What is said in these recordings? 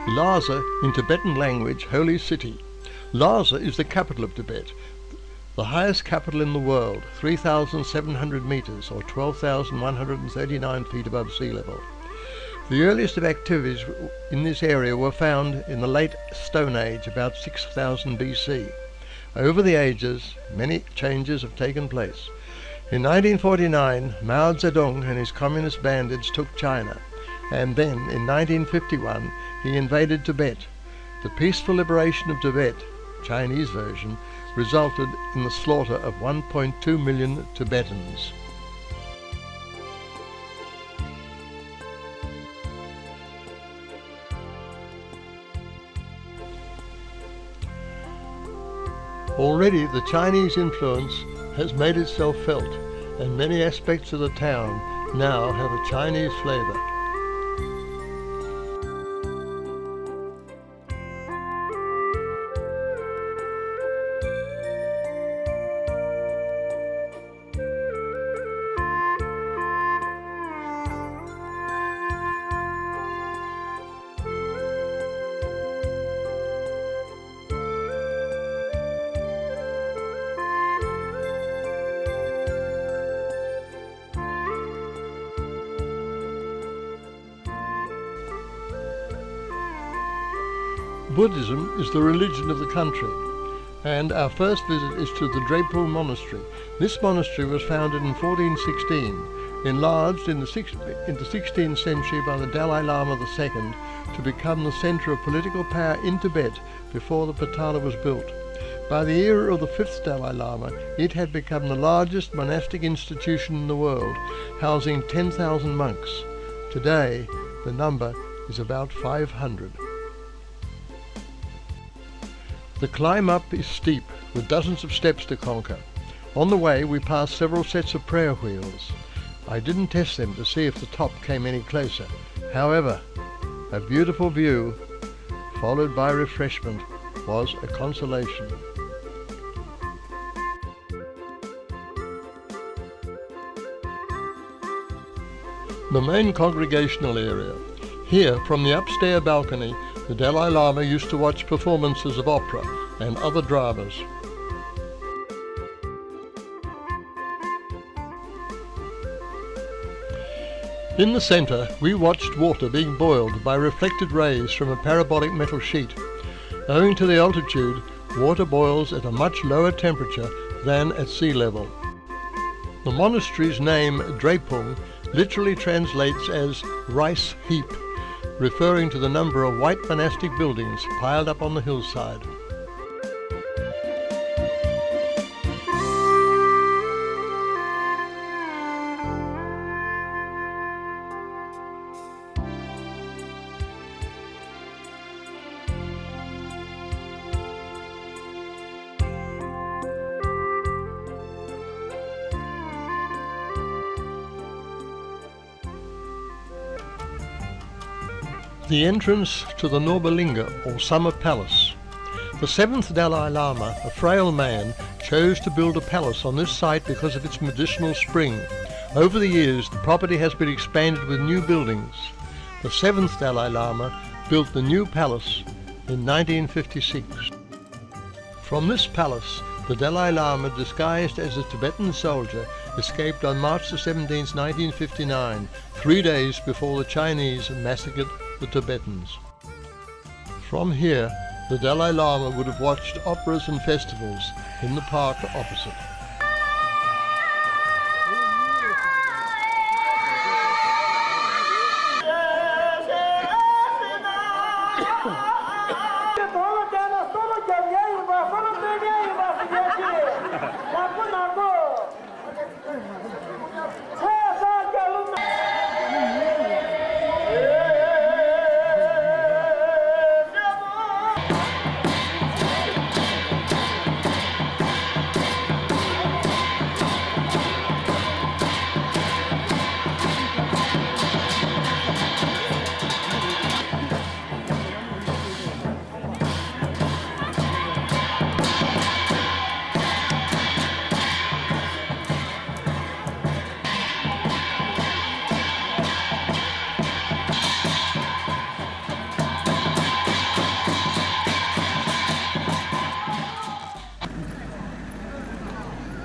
Lhasa, in Tibetan language, holy city. Lhasa is the capital of Tibet, the highest capital in the world, 3,700 meters or 12,139 feet above sea level. The earliest of activities in this area were found in the late Stone Age, about 6000 BC. Over the ages, many changes have taken place. In 1949, Mao Zedong and his communist bandits took China, and then in 1951 he invaded Tibet. The peaceful liberation of Tibet, Chinese version, resulted in the slaughter of 1.2 million Tibetans. Already the Chinese influence has made itself felt, and many aspects of the town now have a Chinese flavor. Buddhism is the religion of the country, and our first visit is to the Dreadful Monastery. This monastery was founded in 1416, enlarged in the 16th century by the Dalai Lama II to become the centre of political power in Tibet before the Potala was built. By the era of the 5th Dalai Lama, it had become the largest monastic institution in the world, housing 10,000 monks. Today, the number is about 500. The climb up is steep, with dozens of steps to conquer. On the way we passed several sets of prayer wheels. I didn't test them to see if the top came any closer. However, a beautiful view, followed by refreshment, was a consolation. The main congregational area. Here, from the upstairs balcony, the Dalai Lama used to watch performances of opera and other dramas. In the centre, we watched water being boiled by reflected rays from a parabolic metal sheet. Owing to the altitude, water boils at a much lower temperature than at sea level. The monastery's name, Drepung, literally translates as rice heap, referring to the number of white monastic buildings piled up on the hillside. The entrance to the Norbalinga, or Summer Palace. The 7th Dalai Lama, a frail man, chose to build a palace on this site because of its medicinal spring. Over the years, the property has been expanded with new buildings. The 7th Dalai Lama built the new palace in 1956. From this palace, the Dalai Lama, disguised as a Tibetan soldier, escaped on March 17, 1959, 3 days before the Chinese massacred the Tibetans. From here, the Dalai Lama would have watched operas and festivals in the park opposite.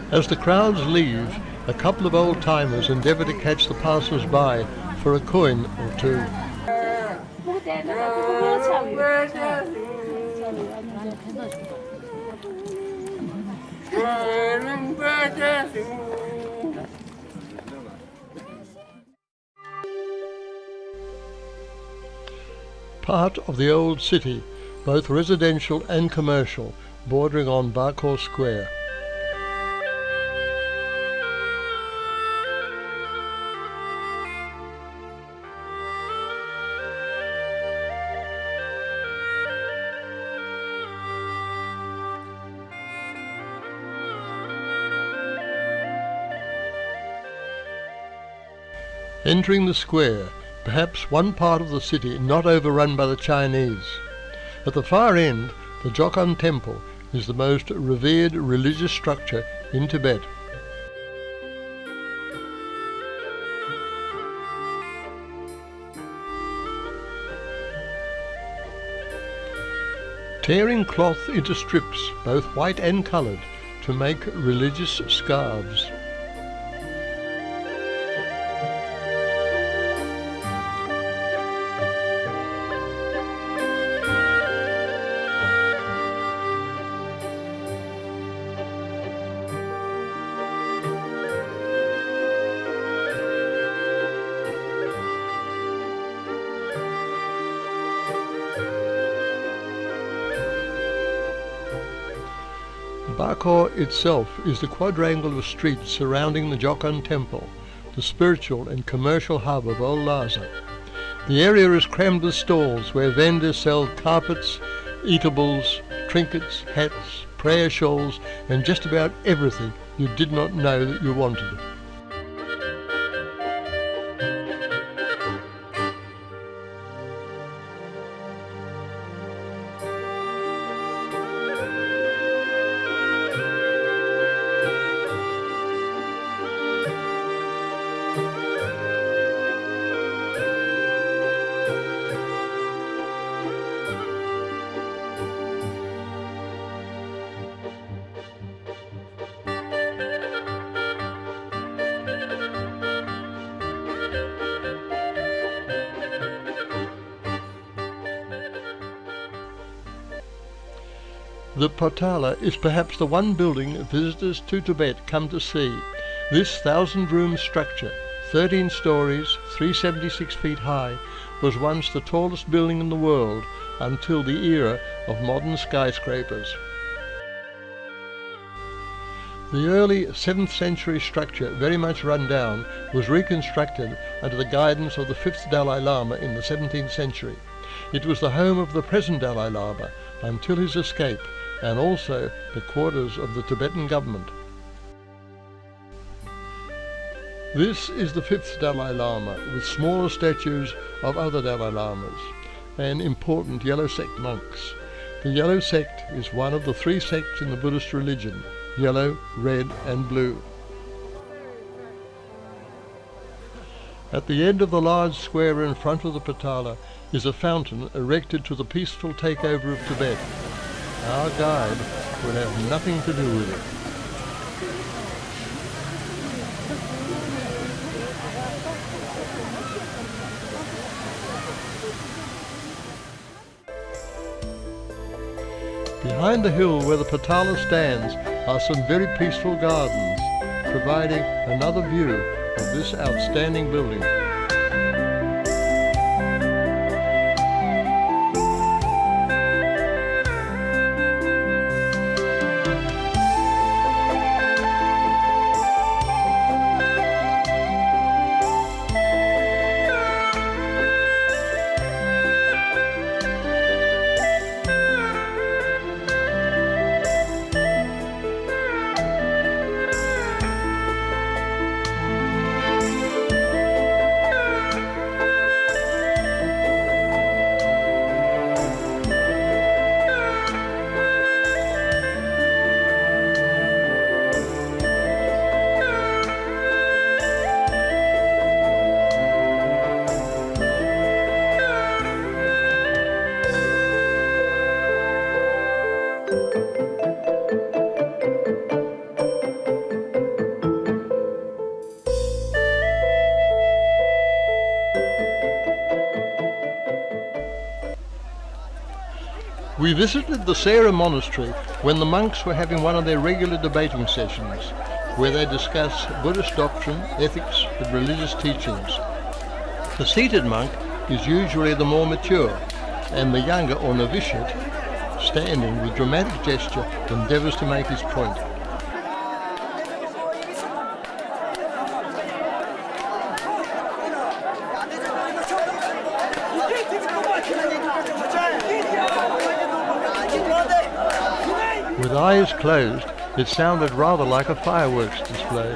As the crowds leave, a couple of old-timers endeavour to catch the passers-by for a coin or two. Part of the old city, both residential and commercial, bordering on Bakor Square. Entering the square, perhaps one part of the city not overrun by the Chinese. At the far end, the Jokhang Temple is the most revered religious structure in Tibet. Tearing cloth into strips, both white and coloured, to make religious scarves. Bakor itself is the quadrangle of streets surrounding the Jokhang Temple, the spiritual and commercial hub of old Lhasa. The area is crammed with stalls where vendors sell carpets, eatables, trinkets, hats, prayer shawls, and just about everything you did not know that you wanted. The Potala is perhaps the one building visitors to Tibet come to see. This 1,000-room structure, 13 stories, 376 feet high, was once the tallest building in the world until the era of modern skyscrapers. The early 7th century structure, very much run down, was reconstructed under the guidance of the 5th Dalai Lama in the 17th century. It was the home of the present Dalai Lama until his escape, and also the quarters of the Tibetan government. This is the 5th Dalai Lama, with smaller statues of other Dalai Lamas and important Yellow Sect monks. The Yellow Sect is one of the 3 sects in the Buddhist religion: yellow, red and blue. At the end of the large square in front of the Potala is a fountain erected to the peaceful takeover of Tibet. Our guide would have nothing to do with it. Behind the hill where the Potala stands are some very peaceful gardens, providing another view of this outstanding building. We visited the Sarah Monastery when the monks were having one of their regular debating sessions, where they discuss Buddhist doctrine, ethics and religious teachings. The seated monk is usually the more mature, and the younger or novitiate, standing with dramatic gesture, endeavours to make his point. With eyes closed, it sounded rather like a fireworks display.